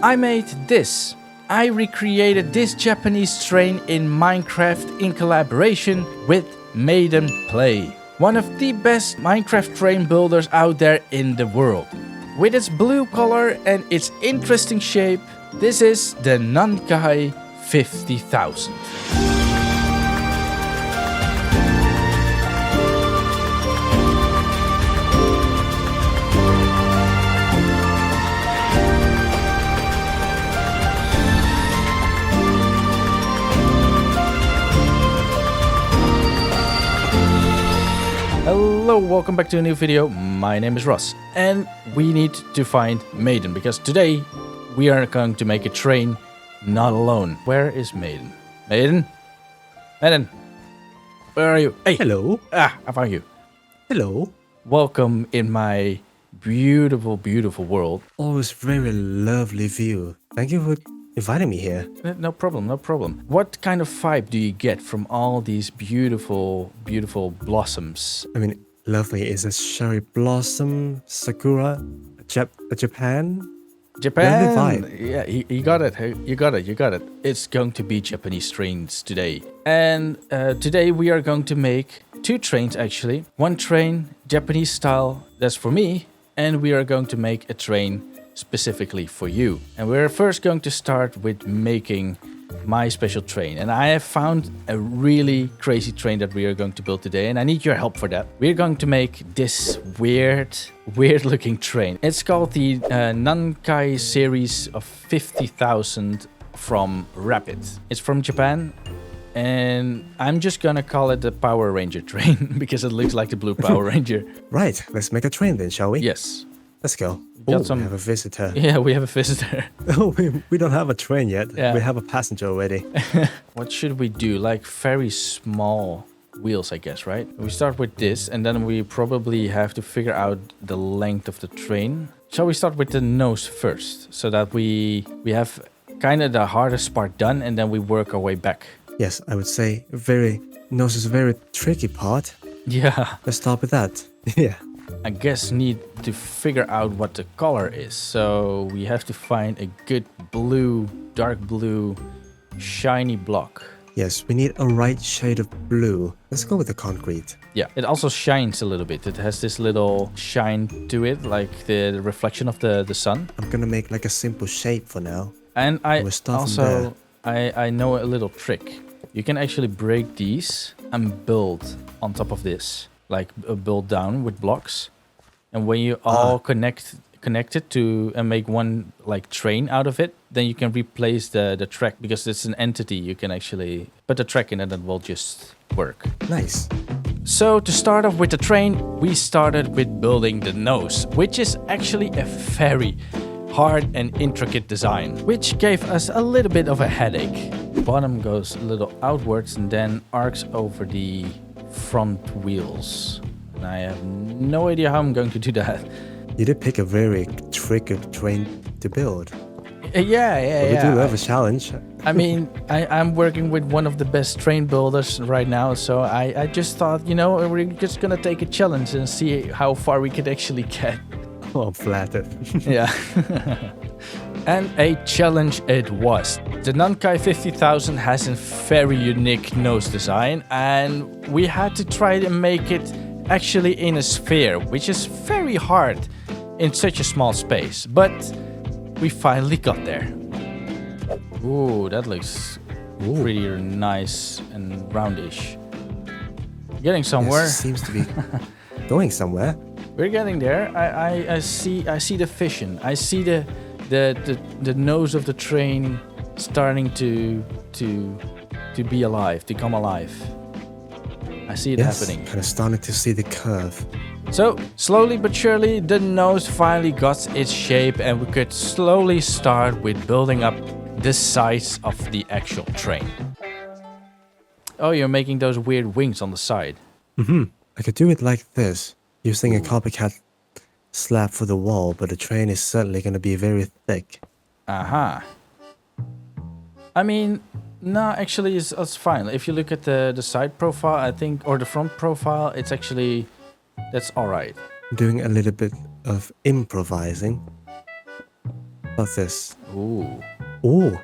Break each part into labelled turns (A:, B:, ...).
A: I made this. I recreated this Japanese train in Minecraft in collaboration with MadenPlay, one of the best Minecraft train builders out there in the world. With its blue color and its interesting shape, this is the Nankai 50,000. Hello, welcome back to a new video. My name is Ross and we need to find Maiden because today we are going to make a train not alone. Where is Maiden? Maiden? Maiden? Where are you? Hey!
B: Hello.
A: I found you.
B: Hello.
A: Welcome in my beautiful, beautiful world.
B: Always very lovely view. Thank you for inviting me here.
A: No problem, no problem. What kind of vibe do you get from all these beautiful, beautiful blossoms?
B: I mean, lovely is a cherry blossom, sakura, Japan.
A: Japan.
B: Lovely vibe.
A: Yeah, you got it. You got it. You got it. It's going to be Japanese trains today. And today we are going to make two trains actually. One train, Japanese style, that's for me. And we are going to make a train specifically for you. And we're first going to start with making my special train. And I have found a really crazy train that we are going to build today. And I need your help for that. We're going to make this weird looking train. It's called the Nankai series of 50,000 from Rapid. It's from Japan. And I'm just gonna call it the Power Ranger train because it looks like the blue Power Ranger.
B: Right, let's make a train then, shall we?
A: Yes.
B: Let's go.
A: We
B: have a visitor.
A: Yeah, we have a visitor.
B: Oh, we don't have a train yet.
A: Yeah.
B: We have a passenger already.
A: What should we do? Like very small wheels, I guess, right? We start with this and then we probably have to figure out the length of the train. Shall we start with the nose first so that we have kind of the hardest part done and then we work our way back?
B: Yes, I would say nose is a very tricky part.
A: Yeah.
B: Let's start with that. Yeah.
A: I guess need to figure out what the color is. So we have to find a good blue, dark blue, shiny block.
B: Yes, we need a right shade of blue. Let's go with the concrete.
A: Yeah, it also shines a little bit. It has this little shine to it, like the reflection of the sun.
B: I'm gonna make like a simple shape for now.
A: And I
B: also,
A: I know a little trick. You can actually break these and build on top of this. Like build down with blocks. And when you all connect it to and make one like train out of it, then you can replace the track because it's an entity. You can actually put the track in and it will just work.
B: Nice.
A: So to start off with the train, we started with building the nose, which is actually a very hard and intricate design, which gave us a little bit of a headache. The bottom goes a little outwards and then arcs over the front wheels. And I have no idea how I'm going to do that.
B: You did pick a very tricky train to build.
A: Yeah.
B: We do have a challenge.
A: I mean, I'm working with one of the best train builders right now, so I just thought, you know, we're just gonna take a challenge and see how far we could actually get.
B: Oh, I'm flattered.
A: Yeah. And a challenge it was. The Nankai 50,000 has a very unique nose design, and we had to try to make it actually in a sphere, which is very hard in such a small space. But we finally got there. Ooh, that looks pretty nice and roundish. Getting somewhere.
B: Yes, seems to be going somewhere.
A: We're getting there. I see the vision. I see the nose of the train starting to be alive, to come alive. I see it happening.
B: Kind of starting to see the curve.
A: So slowly but surely, the nose finally got its shape, and we could slowly start with building up the sides of the actual train. Oh, you're making those weird wings on the side.
B: I could do it like this, using a copycat slab for the wall, but the train is certainly going to be very thick.
A: Aha. I mean, no, actually it's fine. If you look at the side profile, I think, or the front profile, it's actually, that's alright.
B: I'm doing a little bit of improvising. What's this?
A: Ooh,
B: Ooh,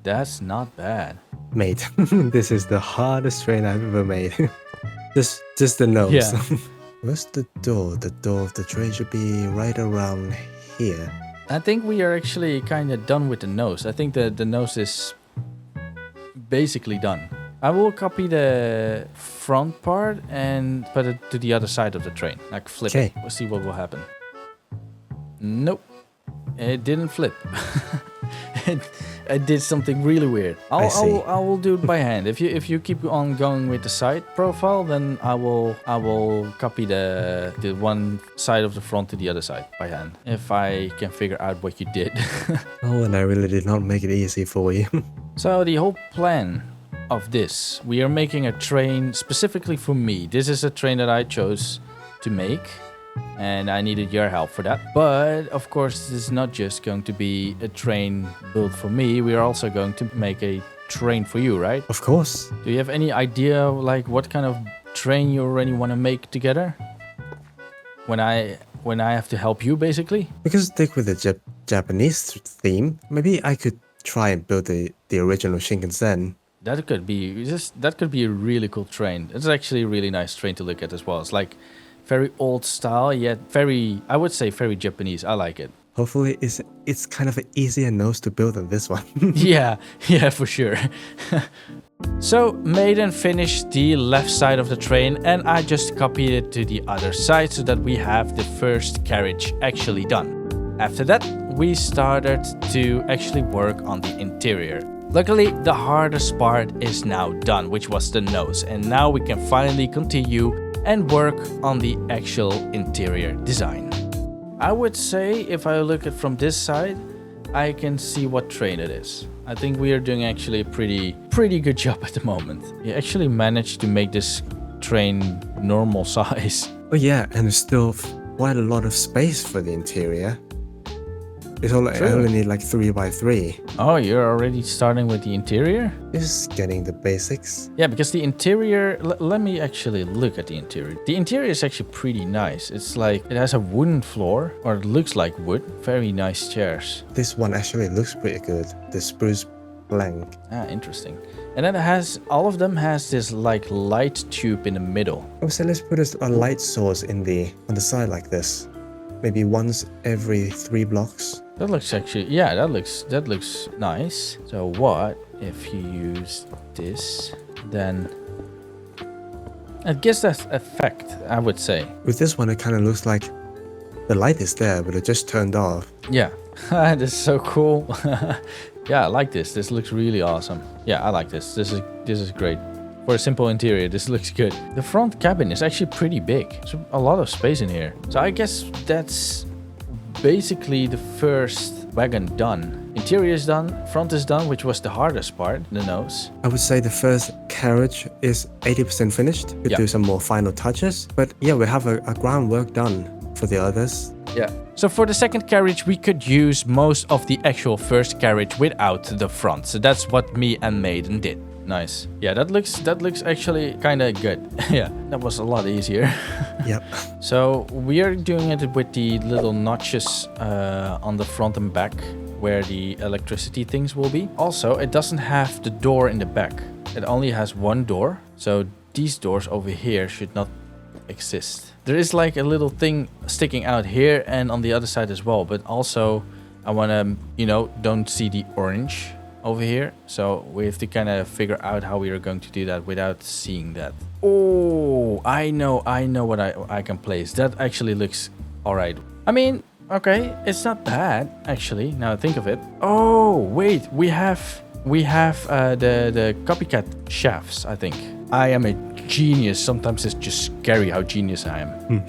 A: that's not bad.
B: mate. This is the hardest train I've ever made. just the nose.
A: Yeah.
B: Where's the door? The door of the train should be right around here.
A: I think we are actually kind of done with the nose. I think the nose is basically done. I will copy the front part and put it to the other side of the train. Like flip it. We'll see what will happen. Nope. It didn't flip. I did something really weird. I will do it by hand. If you keep on going with the side profile, then I will copy the one side of the front to the other side by hand. If I can figure out what you did.
B: Oh, and I really did not make it easy for you.
A: So the whole plan of this, we are making a train specifically for me. This is a train that I chose to make. And I needed your help for that. But of course, this is not just going to be a train built for me. We are also going to make a train for you, right?
B: Of course.
A: Do you have any idea like what kind of train you already want to make together? When I have to help you, basically?
B: We could stick with the Japanese theme. Maybe I could try and build the original Shinkansen.
A: That could be a really cool train. It's actually a really nice train to look at as well. It's like very old style, yet very, I would say, very Japanese. I like it.
B: Hopefully, it's kind of an easier nose to build than this one.
A: yeah, for sure. So, Maiden finished the left side of the train, and I just copied it to the other side so that we have the first carriage actually done. After that, we started to actually work on the interior. Luckily, the hardest part is now done, which was the nose, and now we can finally continue and work on the actual interior design. I would say if I look at from this side, I can see what train it is. I think we are doing actually a pretty good job at the moment. We actually managed to make this train normal size.
B: Oh yeah, and there's still quite a lot of space for the interior. It's only, I only need like 3x3.
A: Oh, you're already starting with the interior?
B: Just getting the basics.
A: Yeah, because the interior... let me actually look at the interior. The interior is actually pretty nice. It's like... it has a wooden floor, or it looks like wood. Very nice chairs.
B: This one actually looks pretty good. The spruce blank.
A: Ah, interesting. And then it has... all of them has this like light tube in the middle.
B: I would say let's put a light source on the side like this. Maybe once every 3 blocks.
A: That looks actually, yeah, that looks nice. So what if you use this, then it gives that effect, I would say.
B: With this one, it kind of looks like the light is there, but it just turned off.
A: Yeah, this is so cool. Yeah, I like this. This looks really awesome. Yeah, I like this. This is great. For a simple interior, this looks good. The front cabin is actually pretty big. There's a lot of space in here. So I guess that's basically the first wagon done. Interior is done, front is done, which was the hardest part, the nose.
B: I would say the first carriage is 80% finished. Could do some more final touches. But yeah, we have a groundwork done for the others.
A: Yeah. So for the second carriage, we could use most of the actual first carriage without the front. So that's what me and Maiden did. Nice. Yeah, that looks actually kind of good. Yeah, that was a lot easier.
B: Yep.
A: So we are doing it with the little notches on the front and back where the electricity things will be. Also, it doesn't have the door in the back. It only has one door. So these doors over here should not exist. There is like a little thing sticking out here and on the other side as well. But also, I want to, don't see the orange over here, so we have to kind of figure out how we are going to do that without seeing that. Oh, I know what I can place. That actually looks all right. I mean, okay, it's not bad actually. Now I think of it. Oh wait, we have the copycat shafts. I think I am a genius. Sometimes it's just scary how genius I am.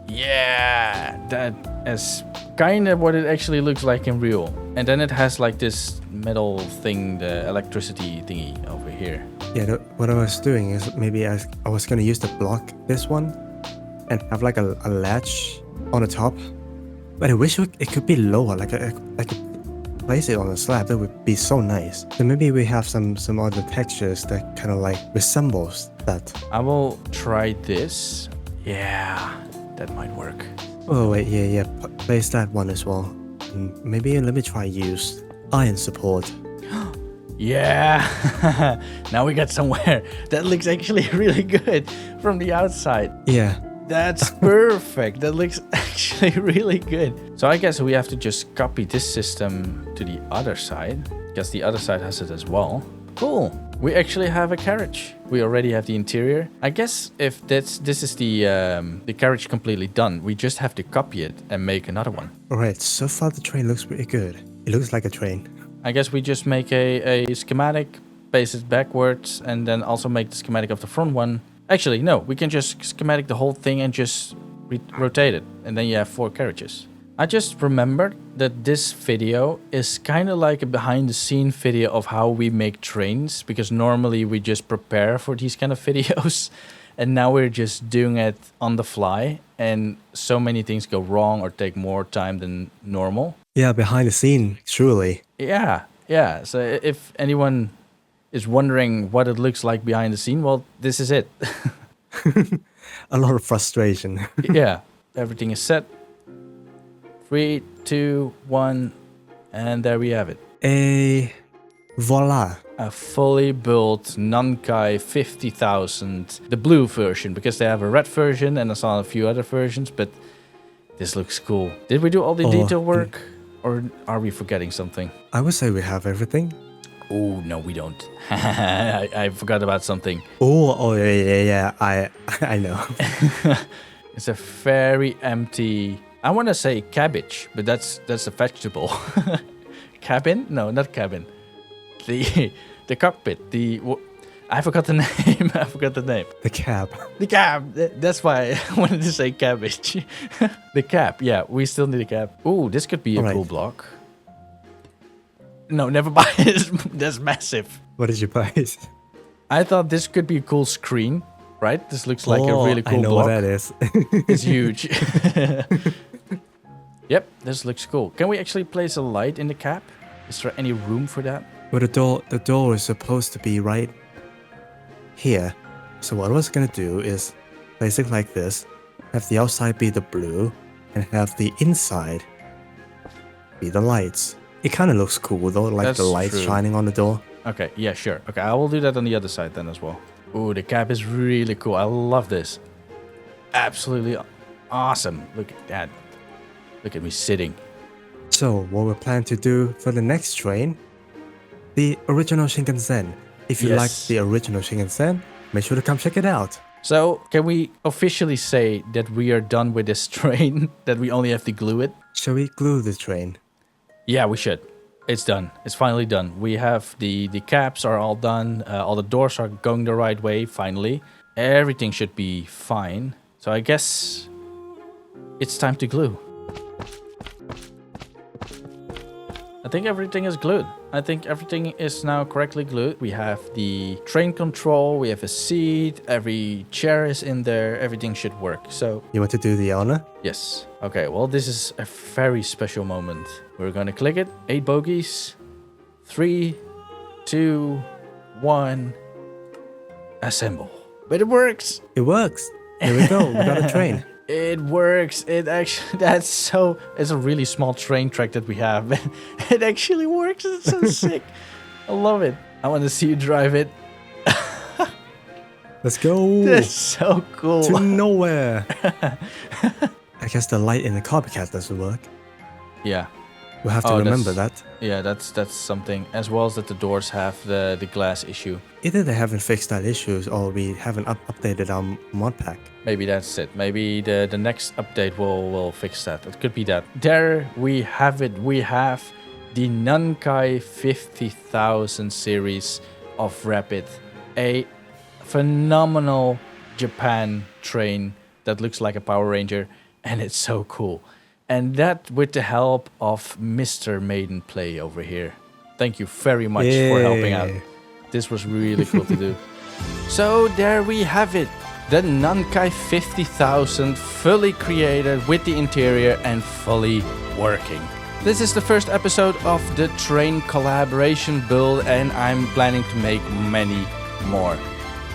A: Yeah, that is kind of what it actually looks like in real. And then it has like this metal thing, the electricity thingy over here.
B: Yeah, what I was doing is maybe I was going to use the block, this one, and have like a latch on the top. But I wish it could be lower, like I could place it on a slab. That would be so nice. So maybe we have some other textures that kind of like resembles that.
A: I will try this. Yeah, that might work.
B: Oh wait, yeah, place that one as well. Maybe let me try use iron support.
A: Yeah, now we got somewhere. That looks actually really good from the outside.
B: Yeah.
A: That's perfect. That looks actually really good. So I guess we have to just copy this system to the other side, because the other side has it as well. Cool. We actually have a carriage. We already have the interior. I guess if this is the carriage completely done, we just have to copy it and make another one.
B: Alright, so far the train looks pretty good. It looks like a train.
A: I guess we just make a schematic, paste it backwards, and then also make the schematic of the front one. Actually, no, we can just schematic the whole thing and just rotate it. And then you have 4 carriages. I just remembered that this video is kind of like a behind the scene video of how we make trains. Because normally we just prepare for these kind of videos. And now we're just doing it on the fly. And so many things go wrong or take more time than normal.
B: Yeah, behind the scene, truly.
A: Yeah. So if anyone is wondering what it looks like behind the scene, well, this is it.
B: A lot of frustration.
A: Yeah, everything is set. 3, 2, 1, and there we have it.
B: Voila.
A: A fully built Nankai 50,000, the blue version, because they have a red version and I saw a few other versions, but this looks cool. Did we do all the detail work, or are we forgetting something?
B: I would say we have everything.
A: Oh, no, we don't. I forgot about something.
B: Oh, yeah. I know.
A: It's a very empty... I want to say cabbage, but that's a vegetable. Cabin? No, not cabin. The cockpit. I forgot the name.
B: The cab.
A: The cab. That's why I wanted to say cabbage. The cab. Yeah, we still need a cab. Ooh, this could be a cool block. No, never buy it. That's massive.
B: What did you buy?
A: I thought this could be a cool screen, right? This looks like a really cool block.
B: I know what that is.
A: It's huge. Yep, this looks cool. Can we actually place a light in the cab? Is there any room for that?
B: Well, the door is supposed to be right here. So what I was gonna do is place it like this, have the outside be the blue, and have the inside be the lights. It kind of looks cool though, like the lights shining on the door.
A: Okay, yeah, sure. Okay, I will do that on the other side then as well. Ooh, the cab is really cool. I love this. Absolutely awesome. Look at that. Look at me sitting.
B: So, what we plan to do for the next train, the original Shinkansen. If you like the original Shinkansen, make sure to come check it out.
A: So, can we officially say that we are done with this train? That we only have to glue it?
B: Shall we glue the train?
A: Yeah, we should. It's done. It's finally done. We have the caps are all done. All the doors are going the right way, finally. Everything should be fine. So I guess it's time to glue. I think everything is glued. I think everything is now correctly glued. We have the train control, we have a seat, every chair is in there, everything should work. So
B: you want to do the honor?
A: Yes. Okay, well, this is a very special moment. We're gonna click it. 8 bogies. 3, 2, 1. Assemble. But it works.
B: It works. Here we go. We got a train.
A: It works. It actually, it's a really small train track that we have. It actually works. It's so sick. I love it. I want to see you drive it.
B: Let's go.
A: That's so cool.
B: To nowhere. I guess the light in the copycat doesn't work.
A: Yeah.
B: We'll have to remember that.
A: Yeah, that's something. As well as that the doors have the glass issue.
B: Either they haven't fixed that issue or we haven't updated our mod pack.
A: Maybe that's it. Maybe the next update will fix that. It could be that. There we have it. We have the Nankai 50,000 series of Rapid. A phenomenal Japan train that looks like a Power Ranger. And it's so cool. And that with the help of Mr. MadenPlay over here. Thank you very much for helping out. This was really cool to do. So there we have it. The Nankai 50,000 fully created with the interior and fully working. This is the first episode of the train collaboration build and I'm planning to make many more.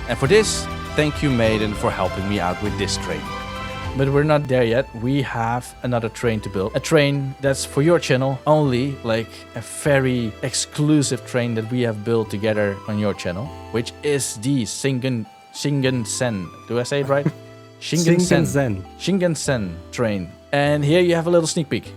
A: And for this, thank you Maiden for helping me out with this train. But we're not there yet. We have another train to build. A train that's for your channel only, like a very exclusive train that we have built together on your channel, which is the Shinkansen. Do I say it right? Shinkansen train. And here you have a little sneak peek.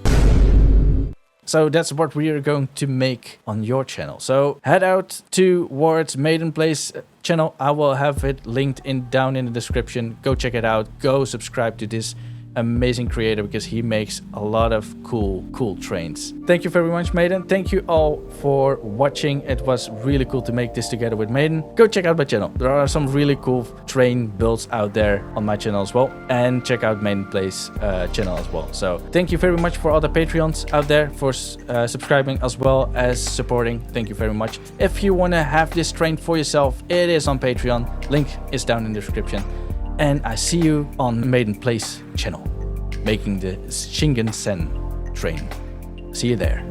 A: So that's what we are going to make on your channel. So head out towards MadenPlay's channel. I will have it linked down in the description. Go check it out. Go subscribe to this amazing creator because he makes a lot of cool trains. Thank you very much, Maiden. Thank you all for watching. It was really cool to make this together with Maiden. Go check out my channel. There are some really cool train builds out there on my channel as well. And check out MadenPlay's channel as well. So thank you very much for all the Patreons out there for subscribing as well as supporting. Thank you very much. If you want to have this train for yourself, it is on Patreon. Link is down in the description. And I see you on MadenPlay's channel, making the Shinkansen train. See you there.